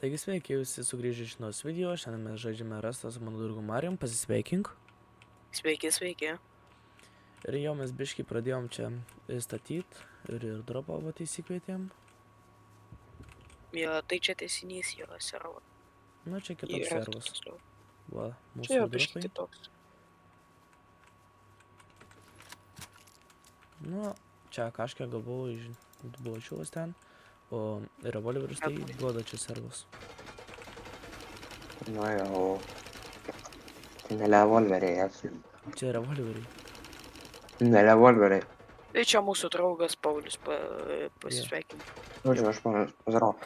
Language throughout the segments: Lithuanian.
Taigi sveiki visi sugrįžę iš naujo video, šiandien mes žaidžiame Rastas su mano draugu Marijum, pasisveikink. Sveiki. Ir jau mes biškį pradėjom čia statyti ir dropą vat įsikvietėm. Jo, tai čia tęsinys jo servo. Nu čia kitoks servas. Va, Čia mūsų jau biškį dropai. kitoks. Nu, čia kažkiek gavau iš duočiaus ten, o revolverius tai duoda čia servas. Nu jau. Tai ne revolveriai esu. Čia revolveriai. Ne revolveriai. Tai čia mūsų draugas Paulius pasisveikina. Žodžiu, aš pozdrav.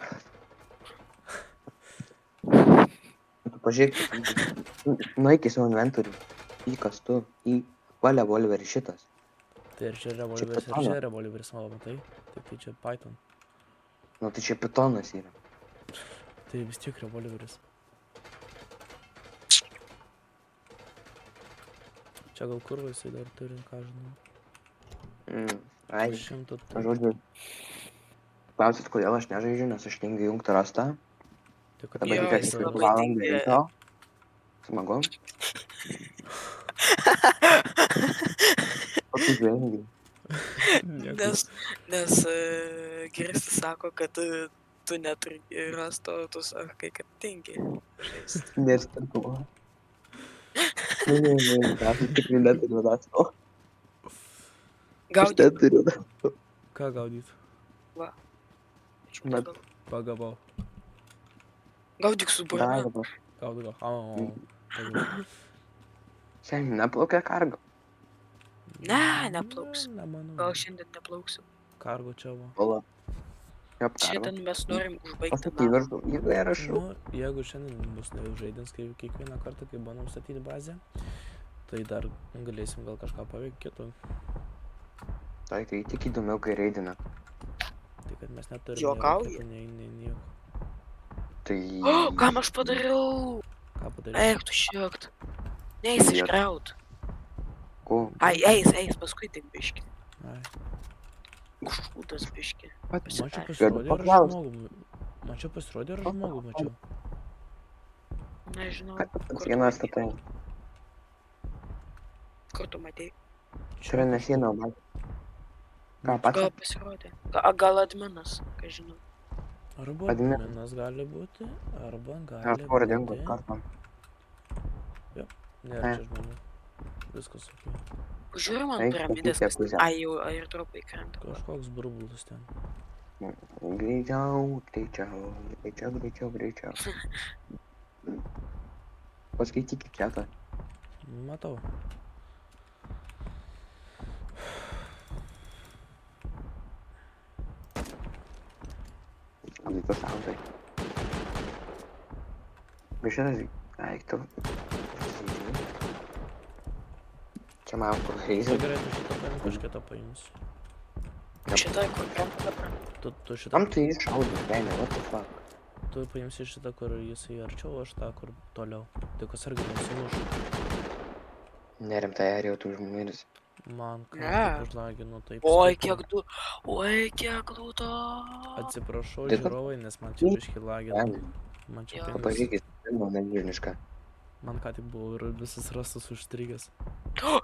Tu pažiūrėk, nueik į savo inventorių. Į kas tu, į revolverį šitas. Tai ir čia revolveris, ir čia revolveris, matai? Tik tai čia Python. Nu tai čia pitonas yra. Tai vis tiek revolveris. Čia gal kurva jisai dar turi, ką žinau. Ai, žodžiu. Klausit, kodėl aš nežaidžiu, nes aš tingiu jungti rastą. Dabar reikia jis 3 labai valandų tingi. ryto. Smagu. O tu vengi. Nes Girstis sako, kad tu neturi rasto, tu sakai, kad tingi žaisti. Nestartuo. Ne, aš tikrai neturiu rasto. Aš Gaudyk. neturiu rasto. Ką gaudyt? Bet- Pagavau. Gaudyk su burna. Darbas. Gaudau. Šiandien neplaukia kargo. Ne, neplauks. Nemanau. Gal šiandien neplauksiu. Kargo čia va. Ola. Kaip kargo. Šiandien mes norim užbaigti Pasakai viršų, jeigu įrašau. Nu, jeigu šiandien bus žaidins kaip kiekvieną kartą, kai bandom statyti bazę, tai dar galėsim gal kažką paveikti kito. Tai tik įdomiau, kai reidina. Tai kad mes neturime Juokauji? nieko. Tai... O, kam aš padariau? Ką padaryti? Eik, tu šiekt. Neis išgriaut. Ko? Ai, eis, paskui tik biški. Ai. Užšūtas biški. Man čia Pasitarė. pasirodė, ar Paklaus. žmogų. Man čia pasirodė, ar žmogų mačiau. Nežinau, Ką tu kur tu sieną matei? statai? Kur tu matei? Čia ne siena, o ką pats? Gal pasirodė. Gal adminas, ką žinau. Arba Admin. adminas gali būti, arba Aš gali kur dingo būti. kartą. Nėra čia žmonių. Viskas ok. Žiūri man Eik, piramidės, pusę, kas pusę. ai jau airdropai krenta. Kažkoks burbulas ten. Greičiau. Paskaitykit chatą. Matau. Labai pasautai. Bet šitas, eik tu. Čia man kur Tai heizė. gerai, tu šitą paimk, aš kitą paimsiu. Šitai kur krenta dabar. Tu šitą, Kam tu iššaudai, Benė, what the fuck? tu paimsi šitą, kur jisai arčiau, aš tą, kur toliau. Tik atsargiai nusimuš. Nerimtai, ar jau tu žmonės. Man ką Ne. taip užlagino, taip. Oi, stipriai. kiek lūto. Atsiprašau, Tai- žiūrovai, nes man čia biškį lagino. Benė, Man čia Jo. pingas. pažiūrėkit, man milžiniška. Man ką tik buvo ir visas rastas užstrigęs.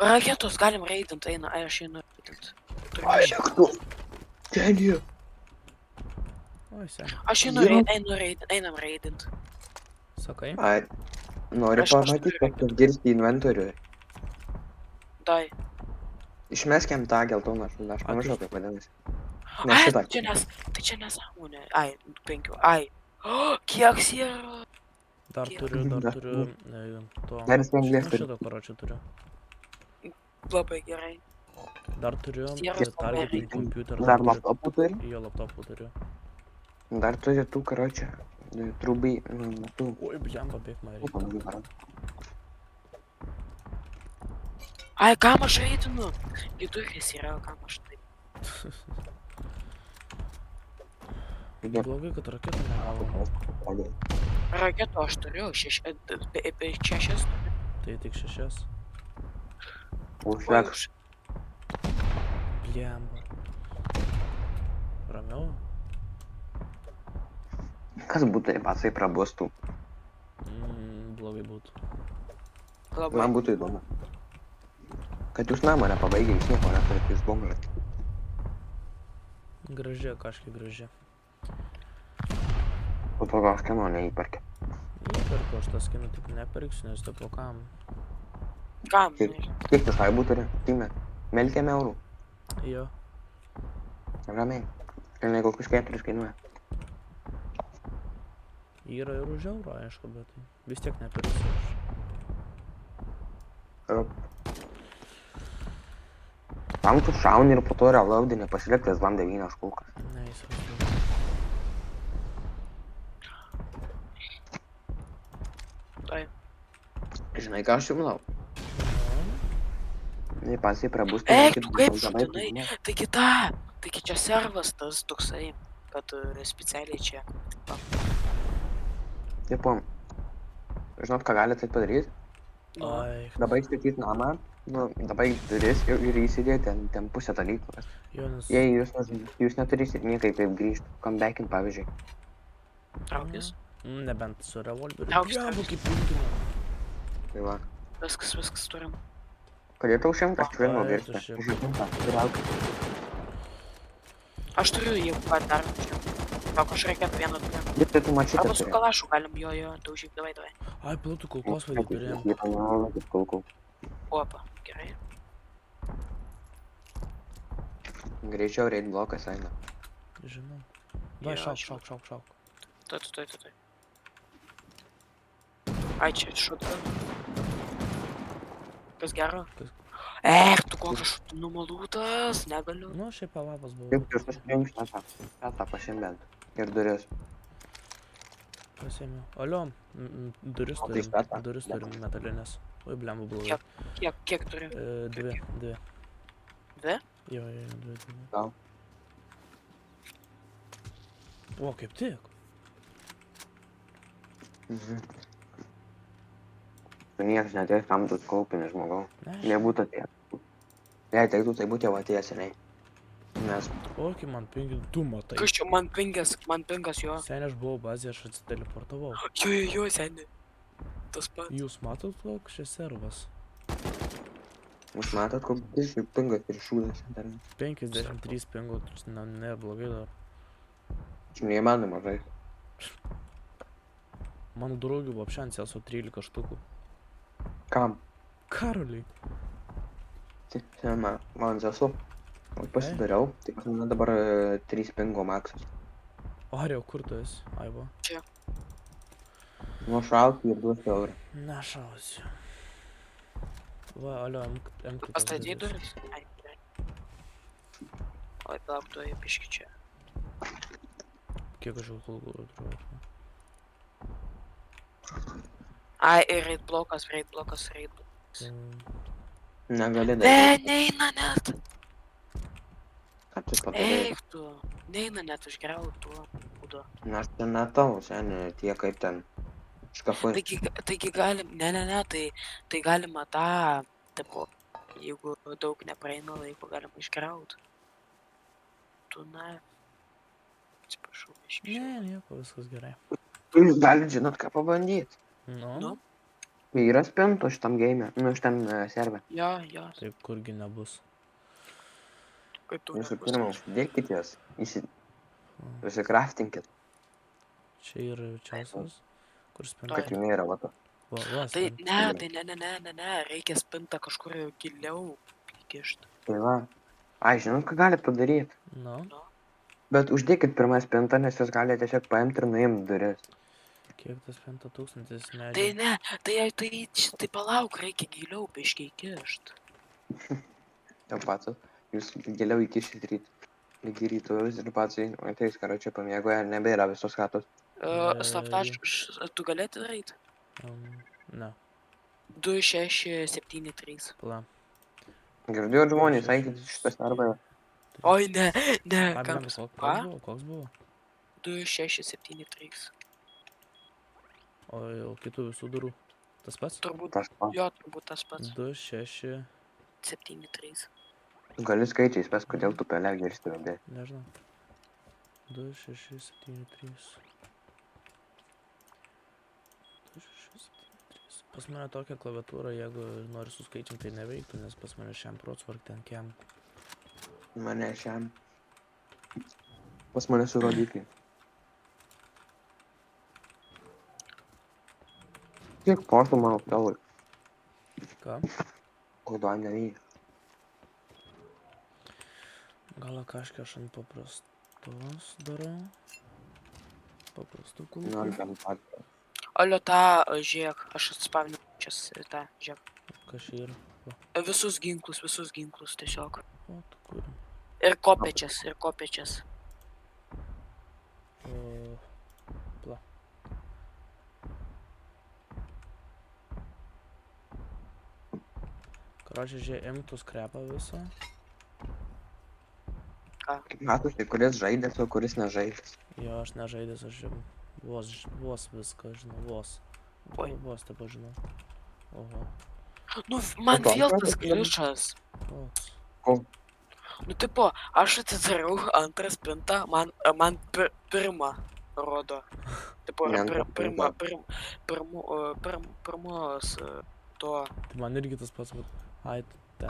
Raketos galim raidint, eina, ai aš einu raidint. Žiūrėk tu. Benė. Oi, sen. Aš einu Jo. raidint, einam raidint. Sakai? Ai, nori Aš pamatyti, turiu kad tu girsti inventorių. Dai. Išmeskim tą geltoną šūdą, aš pamiršau, kaip vadinasi. Ne Ai, šitą. tai čia nesąmonė. Ai, 5. Ai. O, kiek siera. Dar Kiek? turiu to. Dar jis anglies turi. Šitą karočią turiu. Labai gerai. Dar turiu Sieros targeting labai kompiuterį. Dar laptopų turi. Jo laptopų turiu. Dar turi tų, karočią, trubai, tų. Oi, blemba, bėg man reikia. Ai, kam aš raidinu? Vidurkis yra, kam aš taip. Blogai, kad raketą negavom. Raketų aš turiu, 6 turiu. Tai tik 6. Užveks. Blemba. Ramiau? Kas būtų, jei pasai prabustų? Blogai būtų. Labai. Man būtų įdomu. Kad jūs namą nepabaigė, jūs nieko neturite, jūs bomžat. Graži, kažkiek graži. Po to gal skino neįperkė. Įperku, aš tas kinų tik nepirksiu, nes tipo kam. Kam? Kiek tu šaibų turi? Time. Melkėm eurų. Jo. Ramiai. Ten kokius 4 kainuoja. Yra ir už eurą, aišku, bet vis tiek nepirksiu aš. Tam tu šauni ir po to reloadinį pasiliktas vam 9 kulkas. Ne, įsivaizduoju. Tai. Žinai, ką aš siūlau? Jei pasai prabustų. Eik, tu kaip šutinai? Taigi čia servas tas toksai, kad specialiai čia. Tipo, žinot, ką galite padaryti? Nu, Ai, Dabar statyti namą, dabar duris ir įsidėti ten pusę dalykų. jo, nes... Jei jūs neturėsit niekaip kaip grįžti, comebackin pavyzdžiui. traukis. Nebent su revolveriu. Traukis, Blemba, traukis. kaip pinkinu. Tai va. Viskas turim. Kodėl tau 100 čvirno Ai, virsti? tu šiaip. Žinoma, turiauk. Aš turiu jeigu ką dar čia. Gal kažką reikėtų vieną turėti. Bet tu mačytę Arba su turi. kalašu galim jo, daužyk, davai. Ai, platų kulkosvaidį turėjom. Jie panaudojau, kaip kulkų. Opa, gerai. Greičiau raid blokas eina. Žinau. Vai, Jo, šauk. Tai. Ai, čia šutą. Kas gero? Kas? Tu kokias šutinu malūtas, negaliu. Nu, šiaip pavavas buvo. Kaip jūs pasirinkti tą pasimbent. Ir duris. Pasėmiau. Alio, duris O, tai turim. šviesa? Duris turim metalinės. Oi, blemba blogai. Kiek turi? Dvi. Dvi? Jo, dvi. Gal. O, kaip tik. Tu niekas netės tam tu skaupinį žmogau. Ne, Nebūtų tiek. Jei teiktų, tai būtų jau atėjęs seniai. Nes O, kaip man pingi, tu matai. Kas čia man pingas jo. Seniai aš buvau bazėje, aš atsiteleportavau. Jo, seniai. Tas pats. Jūs matot, koks čia servas? jūs matot, koks pingas ir šūdas. 53 pingo, nėra blogai dar. Čia neįmanoma žaisti. Mano draugių vapšiant esu 13 štukų. Kam? Karoliai. Tai man sesu. Pasidariau, tai pas mane dabar 3 pingo maksas. Ario, kur tu esi? Aiva. Nuo šaukį ir 2 eurų. Nešausiu. Va, alio, MK. Pastatei duris? Ai, gerai. Oi, palauk, tu jau biški čia. Kiek aš jau kulkų turiu? Ai, ir raid blokas. Negali daryti. Neina net. Ką tu padarei? Eik tu. Neina net, aš geriau tuo būdu. Nes ten netau, seniai, tie kaip ten škafai. Taigi galim, ne, tai galima tą, tipo, jeigu daug nepraeina laiko, galima išgriaut. Tu ne. Atsiprašau, Ne, nieko, viskas gerai. Jūs galit žinot, ką pabandyti. Nu, Yra spinto šitam game, šitam serve. Jo, taip kurgi nebus. kaip tu Visų nebus. pirma, uždėkit jas, įsikraftinkit, Čia yra jaučiausias. Kur spinta? kad jų nėra, va to. Va, Tai spinta. ne, reikia spintą kažkur giliau įkišti. Tai va. Ai, žinot, ką galit padaryti. Nu, Bet uždėkit pirmą spintą, nes jūs galite tiesiog paimti ir nuimti duris. kiek tas spinta 1000 Tai medžių? ne, tai palauk, reikia giliau biškiai įkišti. Jau pats, jūs giliau įkišit lygi rytojus ir pats ateis, karočią pamėgoja, nebėra visos chatos. Slaptač, tu galėti daryti? Ne, 2673. pala. Girdėjot žmonės, eikit šitas arba. Oi, ne, Ai, kam blemba, ką? koks buvo? 2673. O jau kitų visų durų. Tas pats? Turbūt, Tas pats. jo, turbūt tas pats. 2, 6, 73. Gali skaičiais, bet kodėl tu pelę girsti vedė. nežinau. 2, 6, 7, 3. Pas mane tokia klaviatūra, jeigu nori suskaičiam, tai neveiktų, nes pas mane šiam procvark ten kem. Mane šiam. Pas mane su rodikliai. Kiek portų mano tavo? Ką? Kodėl nevyja? Gal kažką aš ant paprastos darau? Paprastų kulkų. Noriu bent patį. Alio, tą, žiūrėk, aš atspavinau čia tą, žiūrėk. Kas čia yra? Visus ginklus tiesiog. O, tu kurim. Ir kopiečias. Pla. Karočią, žiūrėk, imtų skrepą visą. Kaip matosi, kuris žaidės, o kuris nežaidės. Jo, aš nežaidęs, aš jau vos viską žinau, vos. Oi. Vos taip žinau. Oho. Nu, man O tu vėl antrą tas atidarei? klišas. O, Nu, tipo, aš atidariau antrą spintą, man pirmą rodo. Tipo, Ne antrą pirmos to. tai man irgi tas pats, bet... Ai,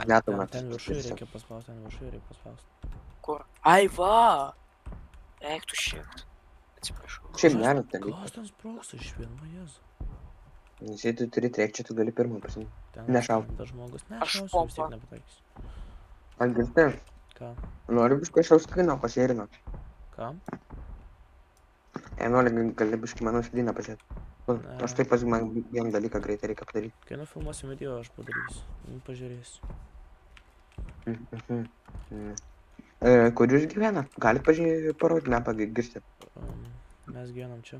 Ne, tu man ten tas viršui tiesiog. reikia paspausti, ten viršui reikia paspausti. Kur? Ai, va! Eiktų šiek. Atsiprašau. Šiaip geras dalykas. Kas ten sprogsta iš vieno, jezu? Jei tu turi trečią, tu gali pirmą pasimti. Ten Nešauk. dar žmogus Aš nešausiu, vis pompą. tiek nepataikys. Algirdi, Ką? nori biškai šiaus skryną pasėrino. Ką? Jei nori, gali biškai mano skryną pasėti. Ne. Aš taip pas man vieną dalyką greitai reikia padaryti. Kai nufilmuosim video, aš padarysiu. Pažiūrėsiu. Kur jūs gyvenat? Galit parodyti mapą girsti. Mes gyvenam čia.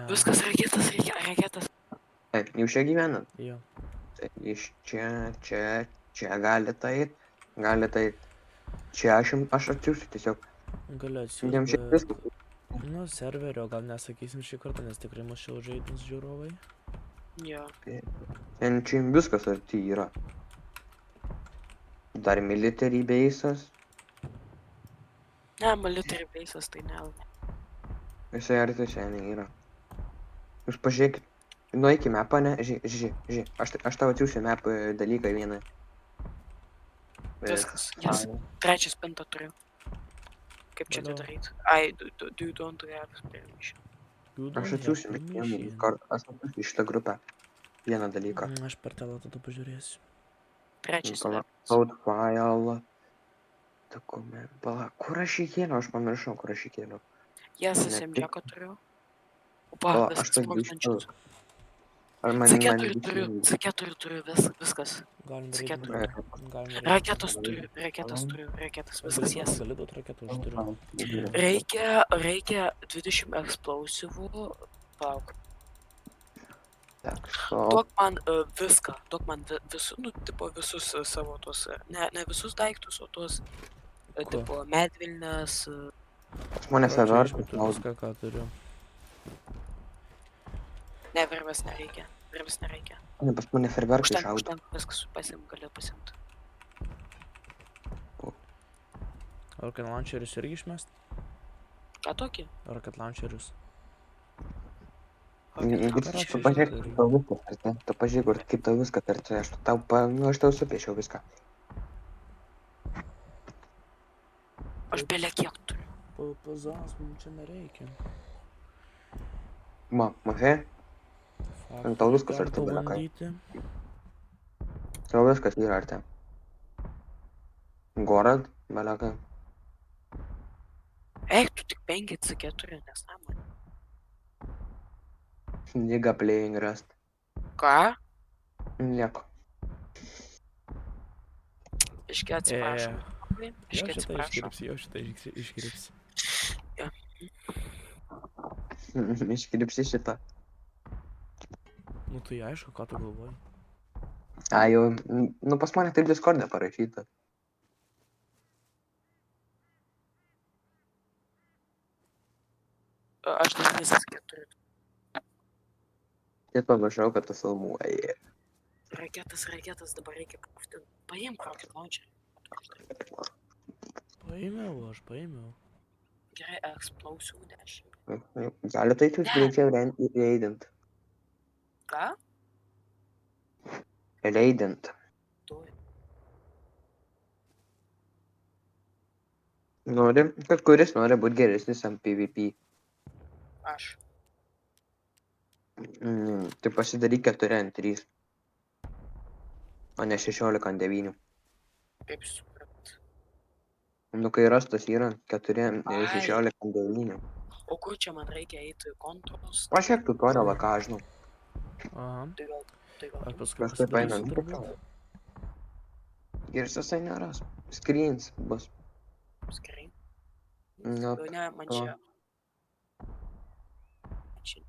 Viskas, raketas. Taip, jūs čia gyvenat. Jo. Tai iš čia galite eit. Čia aš atsiųsiu tiesiog. Galiu Jiem šiaip atsiųsti, viskas. bet... Nu, serverio gal nesakysim šį kartą, nes tikrai mus čia užžaidins žiūrovai. Jo. Ten čia viskas arti yra. Dar military base'as. Ne, military base'as tai ne. Visai arti seniai yra. Jūs pažiūrėkit. Nueik į mapą, ne? Žiūrėk. Aš tau atsiųsiu mapą dalyką vieną. Viskas, yes. Trečią spintą turiu. Kaip čia tai Valio. daryt? Ai, do you don't have permission. Aš atsiųsiu vieną kartą. Aš atsiųsiu į šitą grupę. Vieną dalyką. Aš per tavo tada pažiūrėsiu. Trečias Pala, spintas. Code file. Dokument. Pala, kur aš jį kėliau? Aš pamiršau, kur aš jį kėliau. Jas Ne, SMG-ką turiu. Opa, Pala, aš viskas tai sprogstančius. grįžtu. Ar man C4 turiu, viskas. Galim Sakyt, daryti. Galim Raketas turiu, viskas jas. Gali duot raketų, aš turiu. Reikia 20 eksplosivų. Palauk. Duok man viską, visus, nu, tipo visus savo tos, ne visus daiktus, o tos, tipo, medvilnės. Žmonės Čia save išmetu viską, ką turiu. Ne, virvės nereikia. Pas mane ferverkai šaudo. Užtenka, viskas gali pasiimti. Rocket launcherius irgi išmest? Ką tokį? Rocket launcherius. Tu pažiūrėk, kaip tau viskas arti. Tu pažiūrėk, kaip tau viskas arti. Aš tau supiešiau viską. Aš belė kiek turiu. Pazas, mums čia nereikia. Matai? Fuck, Tau viskas galim arti, belekai. pabandyti. Tau viskas yra arti. Gorod, belekai. Eik, tu tik 5 C4, nesąmonė. Nigga playing rust. Ką? Nieko. Iški atsiprašom. Iški atsiprašom. Jau šitą iškirpsi. Iškirpsi šitą. Nu tai aišku, ką tu galvoji. Jau, nu pas mane taip Discord'e parašyta. Aš dar visas 4. Ir pamiršau, kad tu filmuoji. Raketas dabar reikia pūfti. Paimk rocket launcherį. Paėmiau. Gerai, eksplosijų 10. Gali tai jūs greičiau reidint. Ką? Leidint. Tuoj. Nori, kad kuris nori būti geresnis ant PvP. Aš. Tai pasidaryk 4 ant 3. O ne 16 ant 9. Kaip suprat. Nu, kai rastas yra 4 Ai. 16 ant 9. O kur čia man reikia eiti kontrols? Pažiūrėk tutorialą, ką aš žinau. Aha. Tai gal Aš tu paskui Kažkaip paėmė, pasidarysiu turbūt. Ir jisai neras. Screens bus. screen? Nu, Ne, man to. čia. Čia.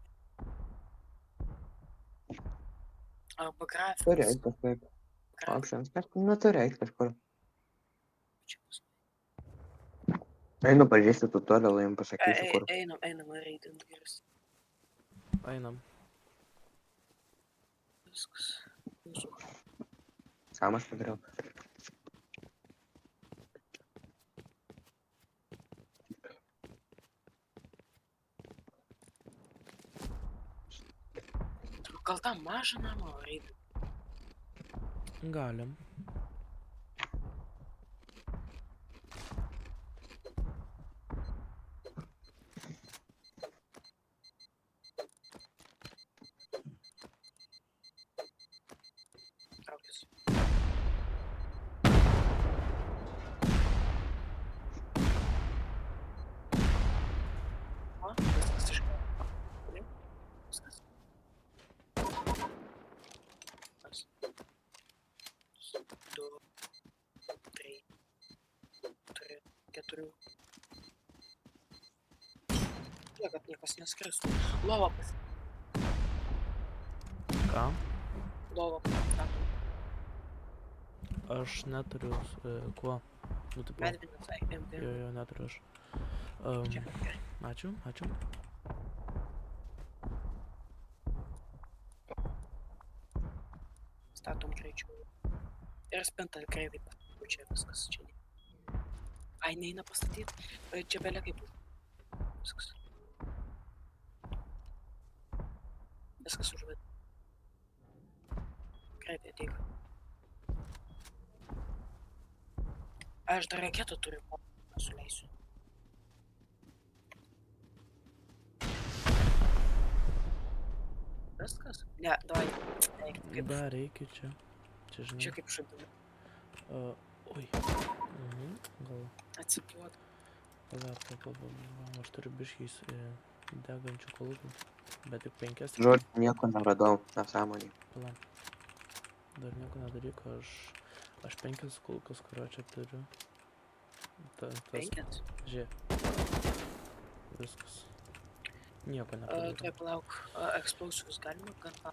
Arba Turi grafikas. eiti kažkaip. Grafikas. Options. Nu, turi eiti kažkur. Čia bus. Einu pažiūrėsiu tutorialą, jums pasakysiu, kur. Einam reidint geras. Einam. Viskas. Mūsų. Samas padariau. Gal tą mažą namą reidint? Galim. Traukis. O, viskas iš karto. Viskas. Kas? 2, 3, 4. Tiek, kad niekas neskristų. Lova pas. Ką? Lova pas. Aš neturiu kuo. Nu, tipo, Medvinas, MD. jo, neturiu aš. Čia. Ačiū. Statom greičiau. Ir spintą greitai pastatau, čia viskas čia. Ai, neina pastatyti. Čia belia kaip. Viskas. Viskas užved. Greitai ateik. Aš dar raketą turiu, suleisiu. Viskas? Ne, davai. Eik, kaip. Dar reikia čia. Čia, žinai. Čia kaip žaidime. Oi. Gal. Atsipuot. Aš turiu biškiais degančių kolūkų. Bet tik 5. Žodžiu, nieko neradau. Nesąmonį. Pala. Dar nieko nedaryk, aš 5 kulkas, kurio čia turiu. Tas 5? Žiūrėk. Viskas. Nieko nepadariau. Tai palauk, explosives galima gana.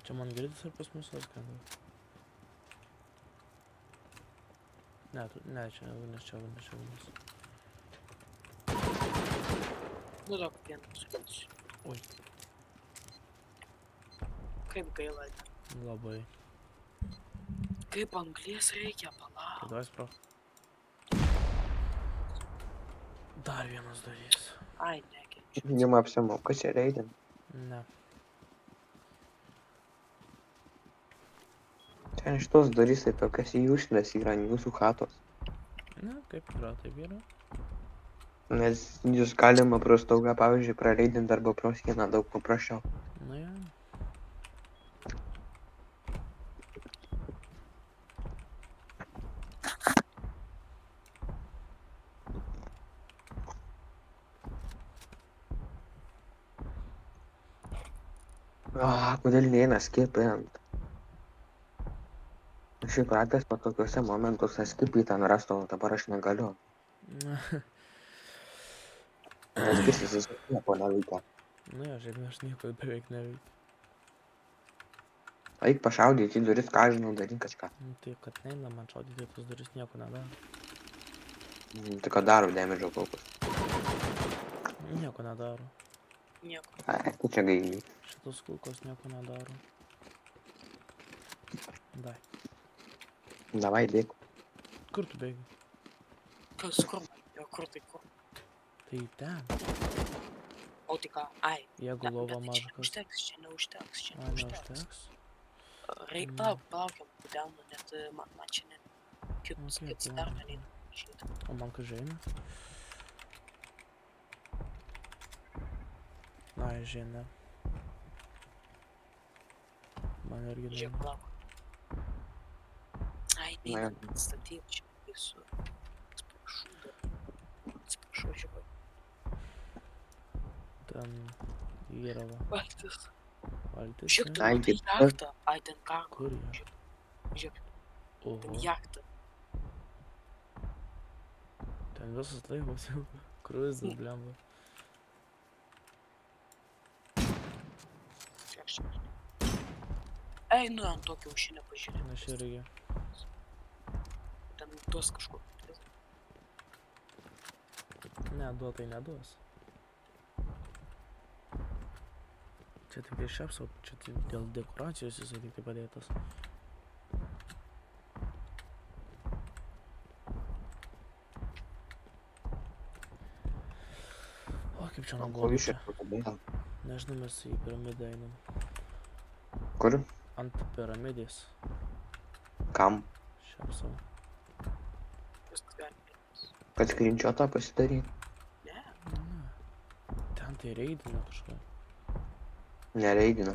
Čia man girdis ar pas mus atskamba? Ne, čia ugnis. Nu, daug vieną suleisiu. Oi. Kaip gaila. Labai. Kaip anglies reikia, palauk. Tai davai sprok. Dar vienas darys. Ai, nekenčiu. Jums apsimoka čia reidint. Ne. Ten šitos durys tai tokias jūšlės yra ant jūsų chatos. Ne, kaip yra, taip yra. Nes jūs galima pro staugą, pavyzdžiui, prareidint arba pro sieną daug paprasčiau. Nu ja. Kodėl neina skipint? Aš įpratęs po tokiuose momentuose skipį ten rastų, dabar aš negaliu. Nes visas nieko neveikia. Nu ja, šiaip aš nieko beveik neveikiu. Eik pašaudyti į duris, ką žinau, daryk kažką. Nu, tai kad neina man šaudyti, tas duris nieko nedaro. Tai ką daro damage kaukus? Nieko nedaro. Nieko. Tai čia gailiai. Šitos kulkos nieko nedaro. Dai. Davai, dėk. Kur tu bėgi? Kas kur? Jo, kur tai kur? Tai ten. O tai ką? Ai. Jeigu lova bet maža čia kas. neužteks, čia neužteks, čia A, neužteks. neužteks. Reik Mm. palaukiam, delno, net man čia net kitus Okei, kits dar neina. Šitą. O man kas žaina? Na, žaina. Man irgi Žiūrėk, neina. palauk. Ai, neina atstatyti čia visų. Atsiprašau, žiūrėk. Ten yra va. Valtis. Valtis. Žiūrėk, tu ne? Ai, matai kaip- jachtą. Ai, ten kargo. Kur jie? Žiūrėk, Oho, ten jachtą. ten visas laivas jau. Kruizas, blemba. Žiūrėk, čia. Ei, nu ant to kiaušinio pažiūrėk. Aš irgi. Ten duos kažkur. Ne, duotai neduos. Čia tik tai šiaip sau, čia tik dėl dekoracijos jisai tik tai padėtas. O kaip čia Kol nuobodu jūs čia. čia pakabėjom. Nežinau, mes į piramidę einam. Kur? Ant piramidės. Kam? Šiaip sau. Viskas gali. Kad skrinčiotą pasidaryt? Ne, Ne. Ten tai reidina kažką. Nereidina.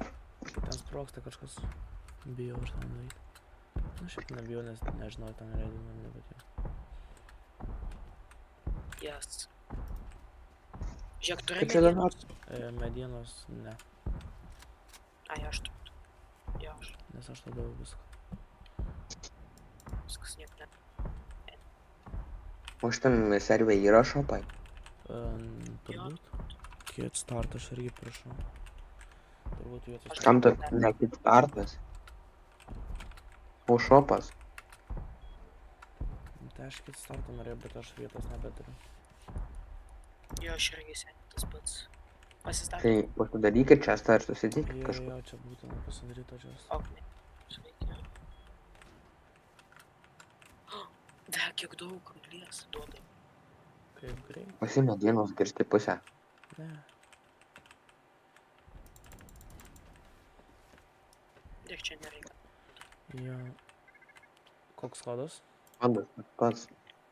Ten sprogsta kažkas. Bijau aš ten daryti. Na šiaip nebijau, nes nežinau, ten reidina ar ne, bet jau. jas. Žiūrėk, turi Kaip čia dabar? medienos. Medienos ne, Ai, aš turiu. Jo, aš. nes aš tada viską. Viskas nieko ne. O šitam servei yra šopai? Turbūt. Kiet start aš irgi prašau. Turbūt vietos. Aš- Kam tu ne kaip startas? O šopas? Tai aš kiet startą norėjau, bet aš vietos nebeturiu. Jo, aš irgi seniai tas pats. Pasistatė. Tai pasidarykit čia ir susitikit Jo, kažkur. jo, čia būtina pasidaryti čia. Oknė. Sveiki. Da, kiek daug anglies duoda. Kaip greit? Pasi medienos kirsti pusę. Ne. Ir čia nereikia. Jo. Koks kodas? Kodas pats.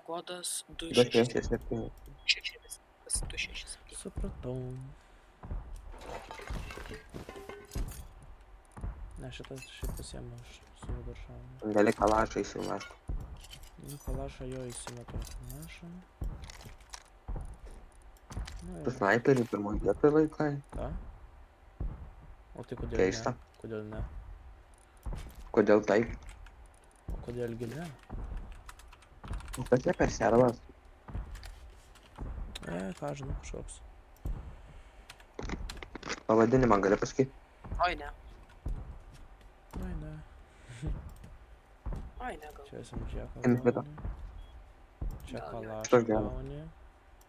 Kodas 267. 266. Kas 267? Supratau. Ne, šitas šiaip pasiemu aš su viršaunu. Gali kalašą įsimest. Nu, kalašą jo įsimetu kalašą. Na Tu ir snaiperį pirmoje vietoje laikai. ką? O tai kodėl Keista. ne? Kodėl ne? Kodėl taip? O kodėlgi ne? O kas ne per servas? Ką žinau, kažkoks. Pavadinimą gali pasakyti? Oi, ne. Ai, ne. Oi, ne, gal. Čia SMG Invito. gauni. Čia Gal, kalašą Šitas geras. gauni.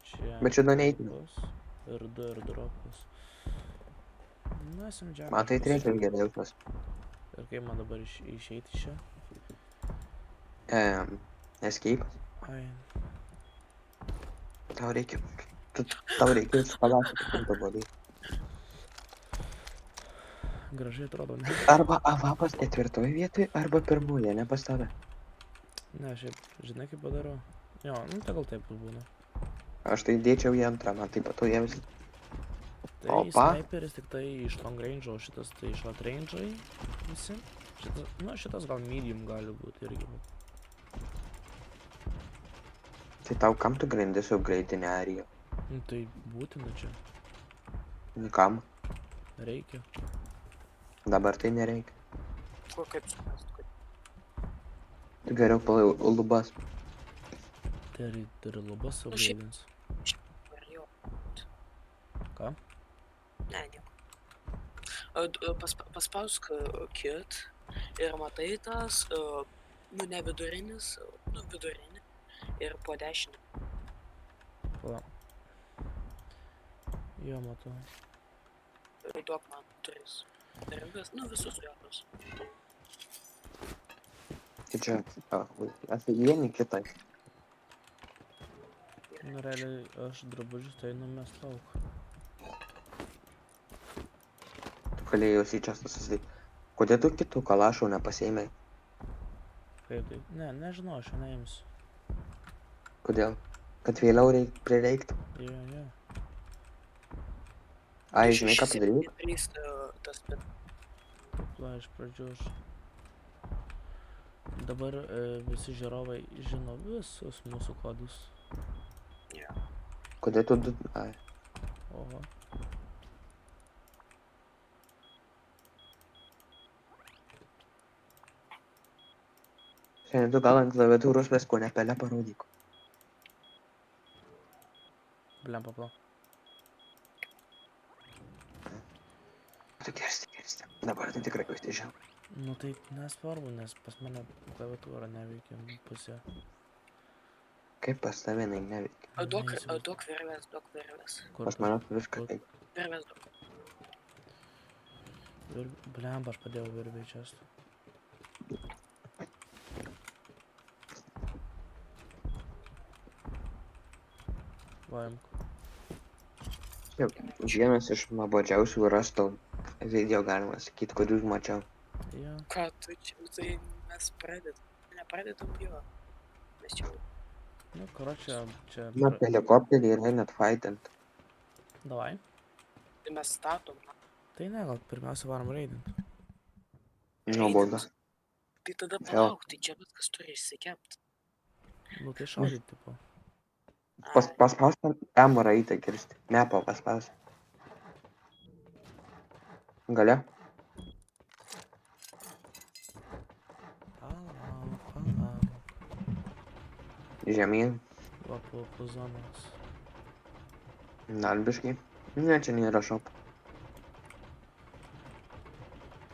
Čia Bet čia dar neįtin. dropus. Ir 2 ir dropas. Na, SMG. Matai trečia geriausias. Ir kaip man dabar išeiti iš čia? Escape. Ai, Tau reikia. Tau reikia su kalašą padaryti. gražiai atrodo, ne? Arba avapas ketvirtoje vietoje, arba pirmoje, ne pas tave. Ne, šiaip, žinai kaip padarau? Jo, nu tegul taip būna. Aš tai dėčiau į antrą, man taip pat jie visi. Tai Opa. sniperis tik tai iš long range, o šitas tai iš short range visi. Šitas, nu, šitas gal medium gali būti irgi. Bet... Tai tau kam tu grindi su greitinė arija? Nu, tai būtina čia. Kam? Reikia. Dabar tai nereikia. Kur kaip suprast, kad Tu geriau palai lubas. Tai ir lubas Nu, šiaip- upgrade'ins. per jo. Ką? Ne, nieko. Paspausk kit ir matai tas, nu ne vidurinis, nu vidurinį ir po dešinį. Pala. Jo, matau. Ir duok man turis. Ir nu visus jokius. Tai čia, apie vieni kitą. Nu, realiai aš drabužius tai numest lauk. Tu galėjai juos į čia susidėti. Kodėl tu kitų kalašų nepasiėmė? Kaip tai? Ne, nežinau, aš jo neimsiu. Kodėl? Kad vėliau prireiktų. Jo. Ai, žinai, ką padaryt? 3 tas spin. Va, iš pradžių aš. Dabar visi žiūrovai žino visus mūsų kodus. Jo. Kodėl tu du... Ai. Oho. Šiandien tu gal ant klaviatūros visko nepelę parodyk. Bliam papla. Tu kersti. Dabar tai tikrai užtižiau. Nu tai nesvarbu, nes pas mane klaviatūra neveikia pusė. Kaip pas tave jinai neveikia? Duok virvės. Kur Pas mane viską kur- veikia. Virvės duok. Bliam, aš padėjau virvei čia. Vaim. Vienas iš nuobodžiausių rastų video, galima sakyti, kurių mačiau. Jo. Ką tu čia, nu tai mes nepradedam jo. Mes čia, Nu, karočią, čia... Na, helikopterį yra net fightant. Davai. tai mes statom. Tai ne, gal pirmiausia varom raidint. Nuoboda. Tai tada Jo. palauk, tai čia viskas turi išsikept. Nu tai šaudyt, tipo. Paspaus M raitą kirsti. Mepo paspaus. Gale? Palauk. Žemyn. Va, po zonos. Dalbiškai. Ne, čia nėra šop.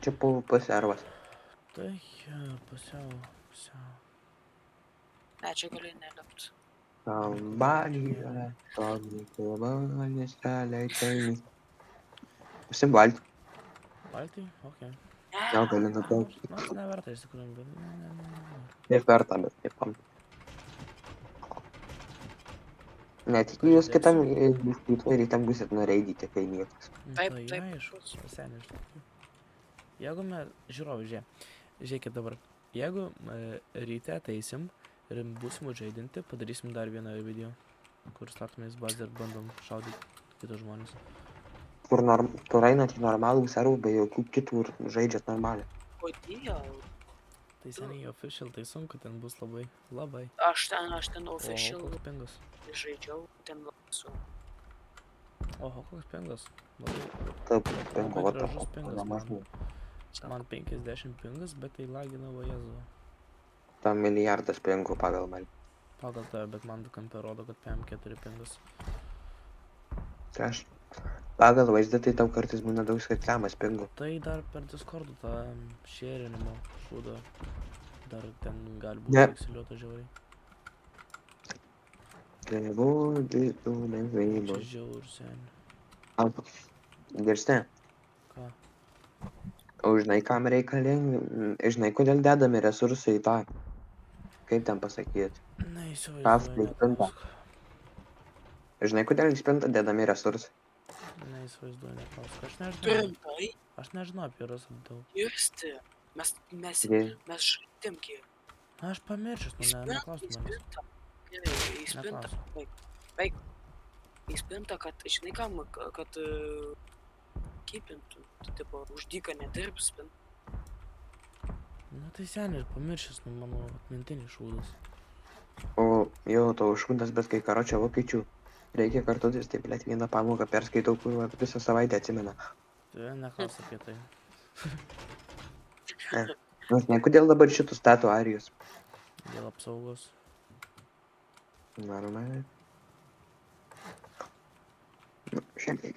Čia servas. Tai, pusiau. Ne, čia gali nelipt. Kambalyje, tolyje, leitainis. Užsibalti. Baltį? Okei. Gal gali nupelti. Nors neverta iš tikrųjų, bet ne. Taip verta, bet taip kam. Net jeigu jūs kitam rytam būsit nureidyti, kai niekas. Taip, Tai taip. aišku, pasenė iš tikrųjų. Jeigu mes, žiūrovai, žiūrėkit dabar, jeigu ryte ateisim ir būsim užžaidinti, padarysim dar vieną video, kur statomės bazę ir bandom šaudyti kitus žmonės. Kur einat į normalų servų, be jokių kitų ir žaidžiat normaliai. Kodėl? Tai seniai official, tai sunku, ten bus labai. Aš ten Oho, official koks pingas. žaidžiau, ten su. Oho, koks pingas. Labai Taip, gražus pingas man 50 pingas, bet tai lagina vajezu. Tam milijardas pingų pagal mane. Pagal tave, bet man kampė rodo, kad PM4 pingas. Tai aš pagal vaizdą tai tau kartais būna daug skaičiamas pingų. Tai dar per Discord'ų tą šėrinimo šūdą. Dar ten gali būti Ne. eksiliuota žiauriai. Tėvų, dėtų, Čia nežvėjybos. žiaur seniai. Girsti? Ką? O žinai, kam reikalingi? Žinai, kodėl dedami resursai į tą? Kaip ten pasakyti? Neįsivaizduoju, neklausk. Žinai, kodėl į spintą dedami resursai? Neįsivaizduoju, neklausk. Aš nežinau. Rimtai? Aš nežinau apie rusą daug. Kirsti. Mes Jei. žaidėm kiek. Na, aš pamiršęs, neklausk manęs. Gerai, į spintą. Neklausk. Baig. Į spintą, kad, žinai kam, kad kipintų. Tipo, už dyką nedirbs spintą. Nu tai seniai, pamiršęs, mano atmintinis šūdas. O jau to šūdas, bet kai karočią vokiečių. Reikia kartuotis, taip let vieną pamoką perskaitau, kur visą savaitę atsimena. Tai neklausk apie tai. Žinai, kodėl dabar šitų stato arijos? Dėl apsaugos. Normaliai. Šiandien.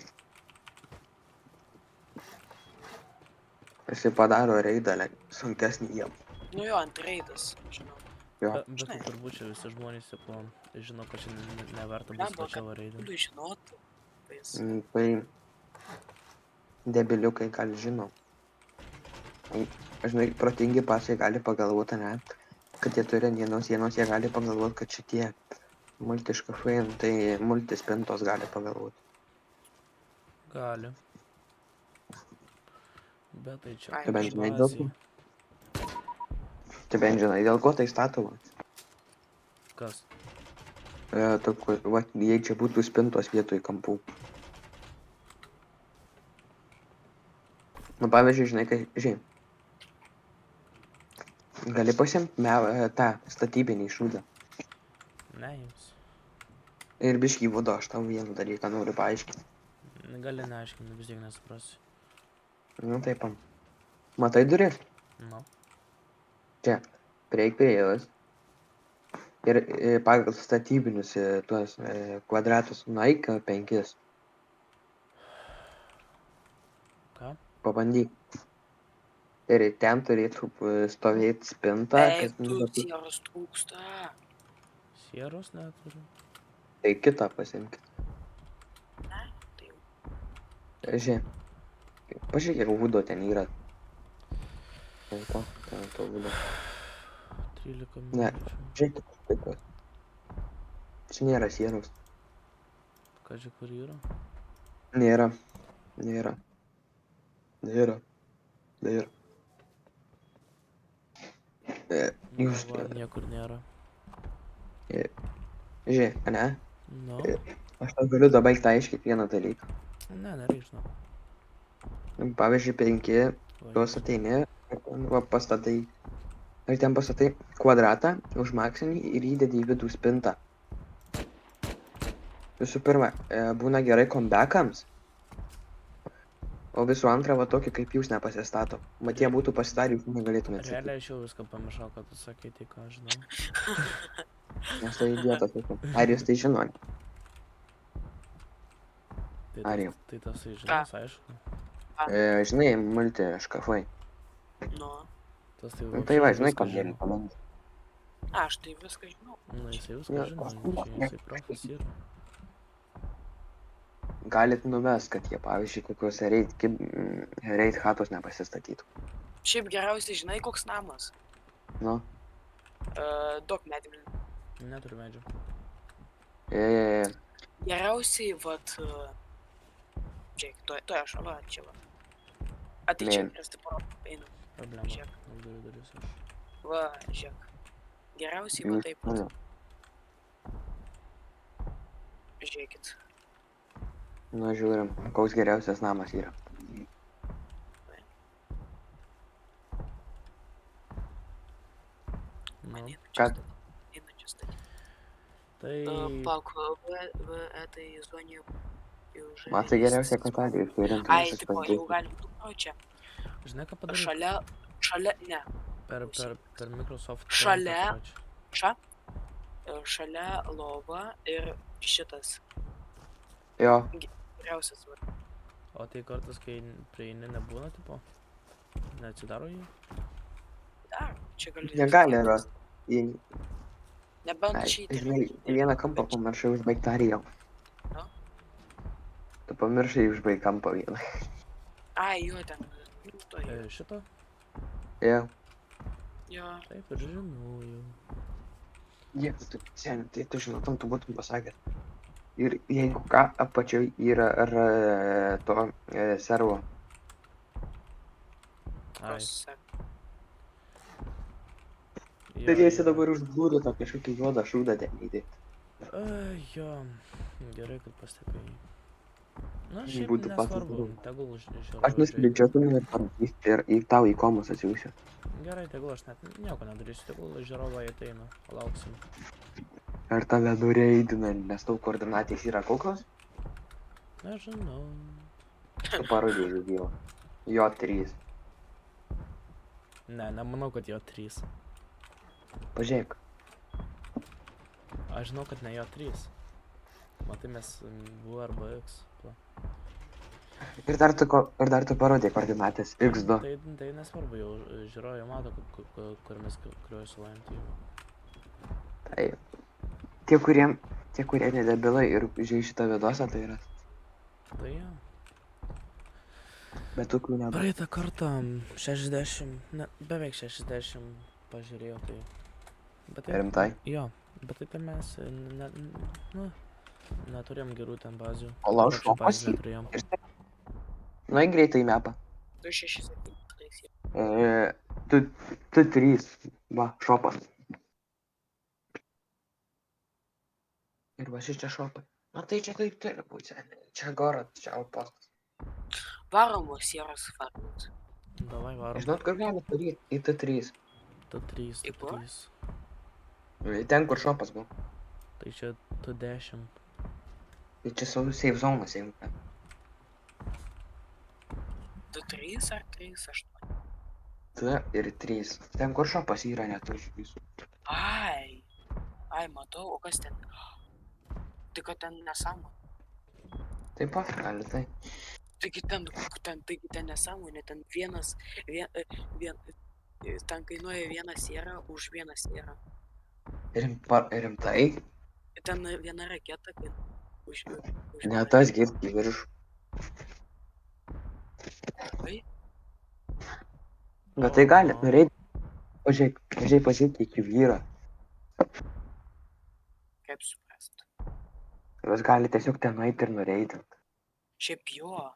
Jisai padaro reidą sunkesnį jiem. Nu jo, ant reidas, žinau. Jo. Bet tai turbūt čia visi žmonės jau žino, kad čia neverta bus Blemba, pačiavo reidą. Būdų žinotų. Tais. Tai debiliukai gal žino. Žinai, protingi pasai gali pagalvoti, ne? Kad jie turi vienos, jie gali pagalvoti, kad šitie multiškafai, tai multispintos gali pagalvoti. Gali. Bet tai čia Ai, Tu bent žinai dėl ko? bazė. Tu bent žinai dėl ko tai statoma. Kas? Jei čia būtų spintos vietoj kampų. Nu, pavyzdžiui, žinai, kai, žinai, gali pasiimti tą statybinį šūdą. Neims. Ir biškį vodo, aš tau vieną dalyką noriu paaiškinti. Gali neaiškinti, vis tiek nesuprasi. Nu, taip, matai duris? Nu. Čia, prieik prie jos. Ir pagal statybinius tuos kvadratus nueik 5. Ką? Pabandyk. Ir ten turėtų stovėti spinta, Ei, kad tu sieros trūksta. Sieros neturiu. tai kitą pasimkit. Ne, tai jau. Žiūrėk, pažiūrėk, kiek vudo ten yra. Ten to vudo. 13 Ne. minučių. Žiūrėk, kaip čia nėra sieros. Ką čia kur yra? Nėra. Jūs, Va, niekur nėra. žiūrėk, ne? Nu. Aš tau galiu dabar baigti aiškinti vieną dalyką. Ne, nereiks, nu. Pavyzdžiui, 5, tuos ateini, va pastatai. Ir ten pastatai kvadratą, užmaksinį ir įdedi į vidų spintą. Visų pirma, būna gerai comebackams. O visų antra, va tokį kaip jūs nepasistato. Mat jie būtų pasidarę, jūs negalėtumėte sakyti. Realiai aš jau viską pamiršau, kad tu sakai, tai ką aš žinau. Nes tai idiotas. Ar jūs tai žinot? Ar jau? Tai tas žinos, aišku. Žinai, multi škafai. Nu. Tas tai Nu, tai va, žinai, viską kam geriau žino. pamanyti. Aš tai viską žinau. Nu, jisai Jo, viską žino, čia jisai profas yra. Galit nuves, kad jie, pavyzdžiui, kokios reit chatos nepasistatytų. Šiaip geriausiai žinai, koks namas. Nu, Daug medvilnių. Neturiu medžių. Geriausiai, vat... Žiūrėk, toje šala, čia va. Atai čia, Ne. nes tai paro, einam. Problema. Žiūrėk. Uždariu duris aš. Va, žiūrėk. Geriausiai, va taip pat. Žiūrėkit. Nu, žiūrim, koks geriausias namas yra. Nu, Man eina Ką? čia statyti. Eina čia statyti. tai... Пак, в этой зоне уже Matai geriausia, kad atėjus turim Ai, tipo, jau galim čia. Žinai, ką padaryti? Šalia, ne. Per Microsoft. Šalia. Šalia lova ir šitas. Jo, Geriausias, va. O tai kartais, kai prieini, nebūna, tipo? Neatsidaro jį? Dar, čia gali... negali rast. Nebent Ai, šį žinai, vieną kampą pamiršai užbaigti Arijau. Nu? Tu pamiršai užbaigti kampą vieną. Ai, jo, ten. Nu, to jau. Šito? Jo. Jo. Taip ir žinojau. Jeigu tu seniai, tai tu žinotum, tu būtum pasakęs. Ir jeigu ką, apačioj yra to servo. Ai. Pasak. Jo, Tai jėsi jo. dabar uždūrė tą kažkokį juodą šūdą ten įdėti. Jo, gerai, kad pastebėjai. Na, šiaip Būtų nesvarbu, paprasta. tegul žiūrovai Aš nuskridžiuotum ir parašysiu ir tau į komus atsiųsiu. Gerai, tegul aš net nieko nedarysiu, tegul žiūrovai ateina, palauksim. Ar tave nureidina, nes tau koordinatės yra kokios? Nežinau. Tu parodėjai gyvą. Jo 3. Ne, nemanau, kad jo 3. Pažiūrėk. Aš žinau, kad ne jo 3. Matai, mes V arba X. Ir dar tu parodėjai koordinatės X2. Tai nesvarbu, jau žiūrovai mato, kur mes kuriuo suvaim tyvą. Tai tie, kurie nedebilai ir žiūrėjai šitą vidosą, tai yra. Tai jo. Bet tokių nebuvo. Praeitą kartą 60, ne, beveik 60 pažiūrėjau, tai... Bet tai... Rimtai? Jo, bet tai mes, neturėjom gerų ten bazių. O laužo Pačių bazių pasį. neturėjom. Nueik greitai į mapą. 267. Tu 3. Va, šopas. Ir va šis čia šopai. Na tai čia taip turi būti, seniai. Čia gorod, čia outpostas. Varom sieros farmint. Davai varom. Žinot, kur gali daryti? Į T3. T3, Į kur? T3. Ten, kur šopas buvo. Tai čia T10. Tai čia safe zonas, jeigu ką. Tu 3 ar 3, 8? T ir 3. Ten, kur šopas yra net už visų. Ai. Ai, matau, o kas ten? Tai kad ten nesąmonė. Taip pat gali tai. Taigi ten nesąmonė, ten ten kainuoja 1 sierą už 1 sierą. Rimtai? Ten viena raketa kainuoja už Ne tas girti virš. Oi, Bet tai gali norėti. Pažiūrėk pasitikti vyrą. kaip suprast. Jūs gali tiesiog ten nueiti ir nureiti. Šiaip jo,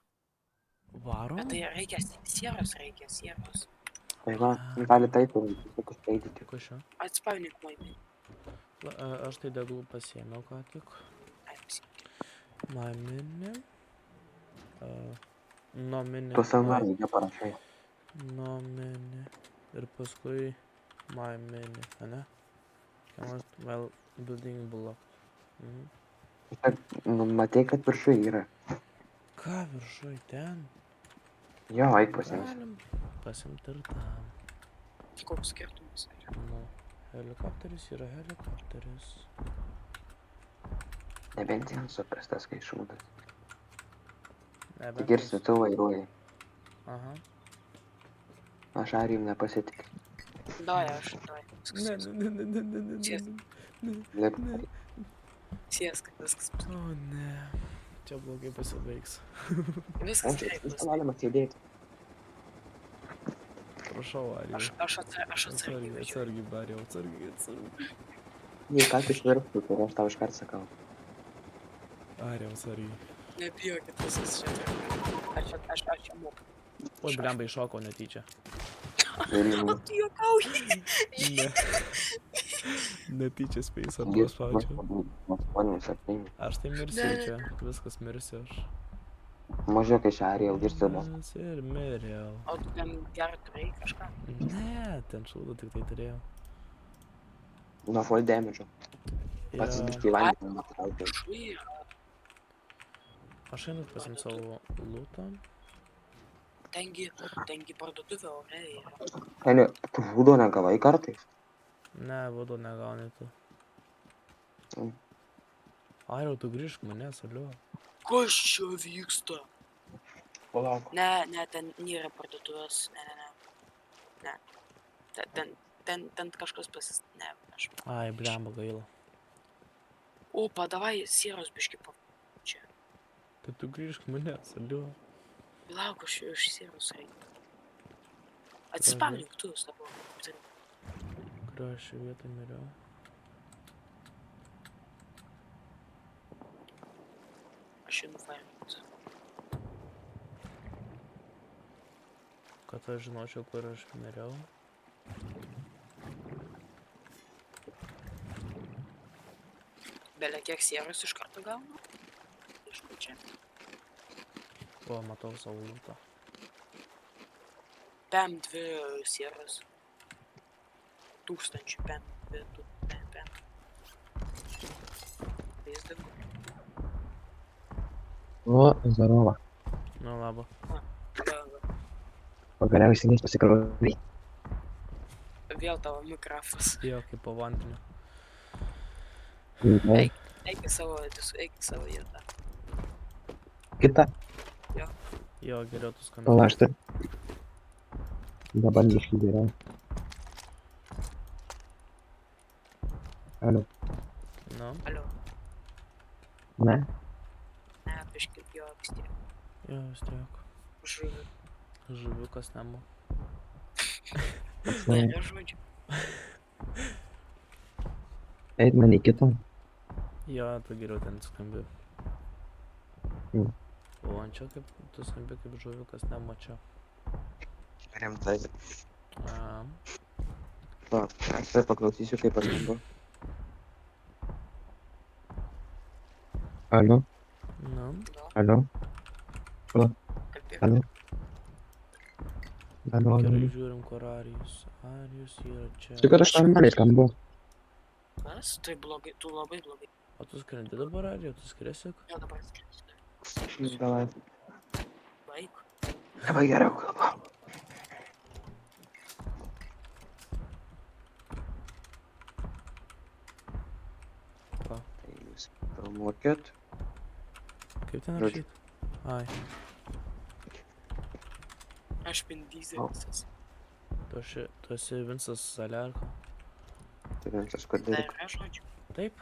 Varom? bet tai reikia sieros. Tai va, gali taip ir tiesiog užteidyti. Ko šio? Atspaunink maiminį. Aš tai deglų pasiėmiau ką tik. Maiminį. Nominį. Tu scenarijų neparašai. Nominį. Ir paskui maiminį, ane? Well, building block. Matei, kad viršui yra. Ką viršui ten? Jo, eik pasiimsi. Galim pasimti ir tam. Koks skirtumas? Nu, helikopteris yra helikopteris. Nebent jam suprastas, kai šūdas. Nebent Tik ir su tu vairuoji. Aha. Aš Arijum nepasitikiu. Davai, davai. Lip. Siesk, viskas. O ne. Čia blogai pasibaigs. Viskas gerai bus. Galima sėdėti. Prašau, Arijau. Aš atsargiai važiuoju. Atsargiai, Arijau, atsargiai. Jei ką tu išvirptų, tai aš tau iškart sakau. Arijau, atsargiai. Nebijokit, viskas čia. Aš čia moku. Oi, blemba iššoko netyčia. Tu juokauji. Ne. Netyčia space ar paspaudžiau. Aš tai mirsiu čia. Viskas mirsiu aš. Mažiau kai šią Arijau dirbsiu. Mes ir miriau. O tu ten gerą turėjai kažką? Ne, ten šūdą tik tai turėjau. Nuo full damage. Pats Jo. biškai vandenį netraukiau. Šui. Aš einu pasiimt savo lootą. Tengi parduotuvė ore yra. Eni, tu vūdo negavai kartais? Ne, vado negauni tu. Mm. Arijau, tu grįžk mane, saliu. Kas čia vyksta? Palauk. Ne, ten nėra parduotuvės. Ne. Ten kažkas Ne, aš. Ai, blemba gaila. Opa, davai sieros biškį čia. Tai tu grįžk mane, saliu. Lauk, aš iš sieros reikia. Atsispamink tu savo. Kurio aš šią vietą miriau. Aš einu farmint. Kad aš žinočiau, kur aš miriau. Belia kiek sieros iš karto gaunu? Aišku, čia. O, matau savo lootą. Pem 2 sieros. 1000 pem 2 pem. Vaizdavau. O, здорово. Nu, laba. Pagaliausiai pasikrovai. Vėl tavo mikrofas. Jo, kaip po vandeniu. Eik į savo vietą. Kita. Jo, geriau tu Pala, skambi. aš turiu. Dabar biškį geriau. Alio. Nu, Alio. Ne? Ne, biškį jo vis tiek. jo, vis tiek. Žuviu. Žuviukas nemu. Ne. Ne, žodžiu. Eit man į kitą. Jo, tu geriau ten skambi. Mm. O ant čia kaip tu skambi kaip žuviukas nemačiau. Rimtai. A, Va, aš tai paklausysiu, kaip paskambu. Aló, nu, aló, Kalbėk. aló, aló, gerai aló. žiūrim, kur Arijus. Arijus yra čia. Tai kad aš normaliai skambu. Kas? Tai blogai, tu labai blogai. O tu skrendi dabar, Arija, tu skriesi? Jo dabar skrisiu. Davai. Baik. Dabar geriau kalba. Ką? Tai jūs filmuokit. Kaip ten Žodžiu. rašyt? Ai, Aš pindyzėlis. tu esi Vincas Saliarko. Tai Vincas Dar Kudirka. yra žodžių. Taip.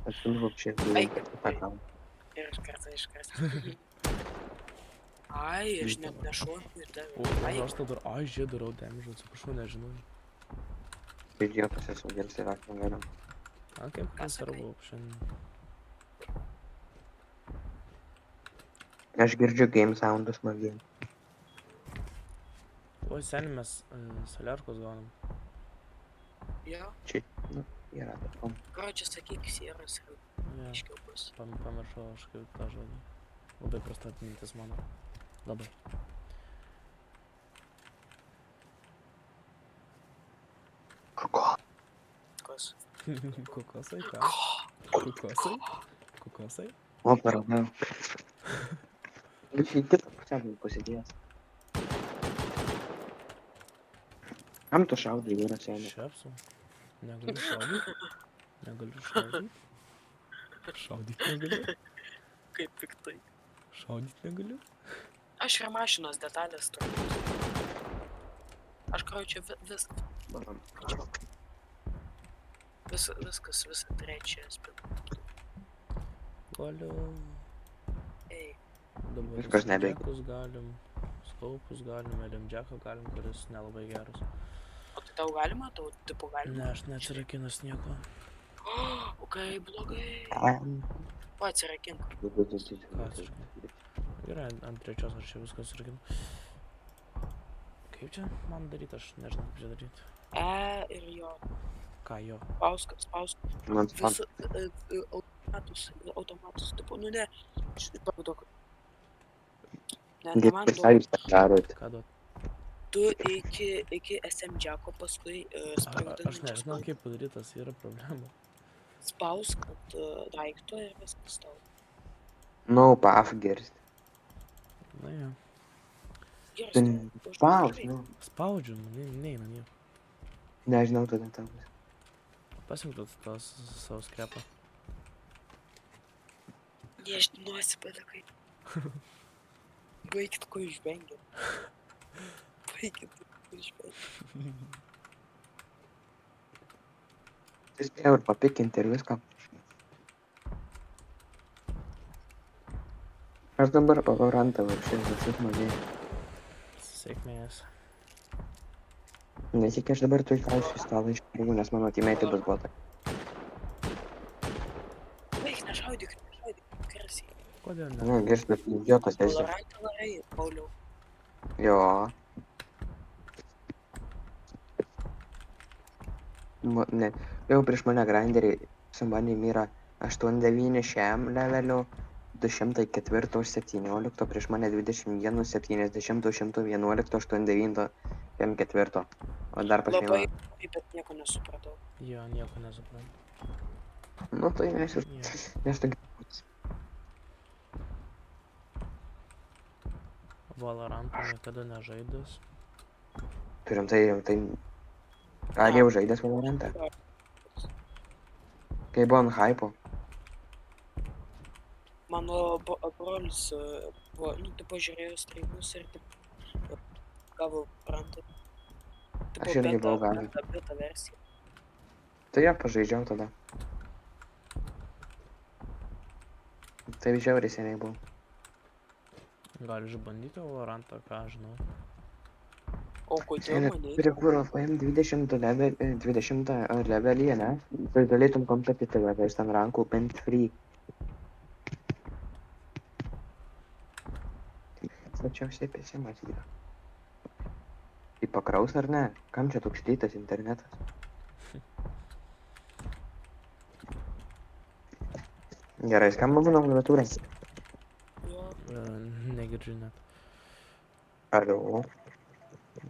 Aš tu вообще Eik. pakam. Ir iškart. Ai, aš net nešoku į O, tave. Ai, aš tada, ai, žiūrėjau, darau damage, atsiprašau, nežinau. Idiotas esu, geras ir aš negaliu. Man kaip Ką nesvarbu šiandien. Aš girdžiu game soundus smagiai. Oi, seniai mes Saliarkos gaunam. jo. Čia, nu, yra. Karočią sakyk, sieras ir Jo, iškiau bus. pamiršau aš kaip tą žodį. Labai prasta atmintis mano. Labai. Kuko. Kas? Kokosai, ką? Kokosai? Kokosai? O, paradau. Į kitą pusę buvau pasidėjęs. Kam tu šaudai, yra seniai? Šepsu. Negaliu šaudyt. Negaliu šaudyt. Šaudyt negaliu. Kaip piktai. Šaudyt negaliu. Aš ir mašinos detalės turbūt. Aš karočią viską. Viskas, visą trečią spėlę. Galiu. Ei, Dabar Viskas neveikia. džekus galim. Skaupus galim, LMDžeką galim, kuris nelabai geras. o tai tau galima, tau tipo Ne, galima? aš neatsirakinus nieko. O, kaip blogai. O, atsirakink. Gerai, ant trečios aš čia viską surakinu. Kaip čia man daryti, aš nežinau kaip čia daryti. Ir jo. Ką jo? Spausk. Man Vis automatus, tipo, nu ne. Pavaduok. Ne man Kaip duok. jūs tą darot? Ką duot? Tu iki SMDžeko paskui Aš sprogdinančias nežinau kaip padaryti, tas yra problema. spausk ant daikto ir viskas tau. Nu, paf girst. Na jo. Gerai, Paus, nu. Spaudžiu, neina nieko. Nežinau, tada tau. Pasimk tos savo skrepą. Nežinosi, padakai. Baikit, ko išvengiam. Baikit, ko išvengiam. Tai spėjau ir papikinti ir viską. Aš dabar Valorantą varšiu, visų smagiai. Sėkmės. Nes iki aš dabar tu įkalsiu į stalą iš pinigų, nes mano teammate bus bota. Baik, nešaudyk, garsiai. Kodėl ne? Nu, girst, bet idiotas esi. Valorantą varai, Pauliau. Jo. Ne, jau prieš mane grinderiai su manim yra 8-9 šiam leveliu, 204 už 17, prieš mane 21, 70, 111, 89, 4. O dar pas Labai, vieną. bet nieko nesupratau. Jo, nieko nesuprantu. Nu tai nes Jo. tu Valorantą niekada nežaidęs. turim tai. Ar jau žaidęs Valorantą? Kai buvo ant hypo. Mano brolis buvo, nu, tipo, žiūrėjo streamus ir tipo, gavo Valorantą. Tipo, Aš irgi buvau gavęs. beta versija. Tai jo, pažaidžiau tada. Tai žiauriai seniai buvo. Gali išbandyti Valorantą, ką aš žinau. O kodėl mane? Turi kur paim 20 level, 20 levelį, ne? Tai galėtum kompetityvę, tai ten rankų bent free. Tačiausiai pesimas yra. Tai pakraus ar ne? Kam čia toks štytas internetas? Gerai, skamba mano klaviatūra. Jo, Negirdžiu net. Alio.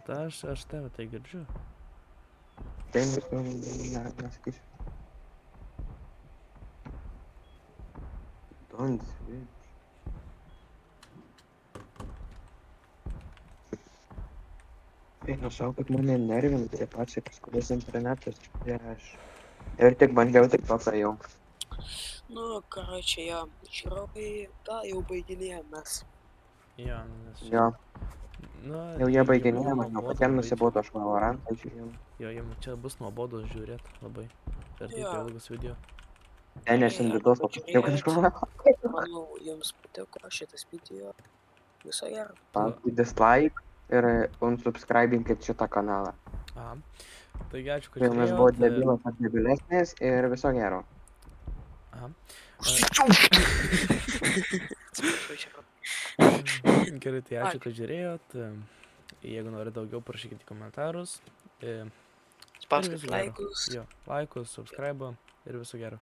Tai aš tave tai girdžiu. Tai nesakysiu. Don't switch. Einu savo, kad mane nervina tie pačiai paskubės internetas. Ir tik bandžiau tik jau. nu, karočią, jo, žiūrovai, gal jau baiginėjom mes. Jo, nes čia... Jo, Nu, jau jie baiginėja, manau, nuobodu kad jiem labai nusibodo aš Valorantą žiūrėjau. čia- Jo, jiem čia bus nuobodu žiūrėt labai. Ir taip Jo. ilgas video. Nes individuos paprašiau, kad aš Valorantą. Manau, jums patiko šitas video. Viso gero. Tu- Dislike ir unsubscribinkit šitą kanalą. Aha. Taigi ačiū, kad Filmas buvo žiūrėjot. debilas ar debilesnis ir viso gero. Aha. Atsiprašau, čia. Gerai, tai ačiū, kad žiūrėjot. Jeigu norit daugiau, parašykite komentarus. Ir Spauskit viso gero. laikus. Jo, laikus, subscribe ir viso gero.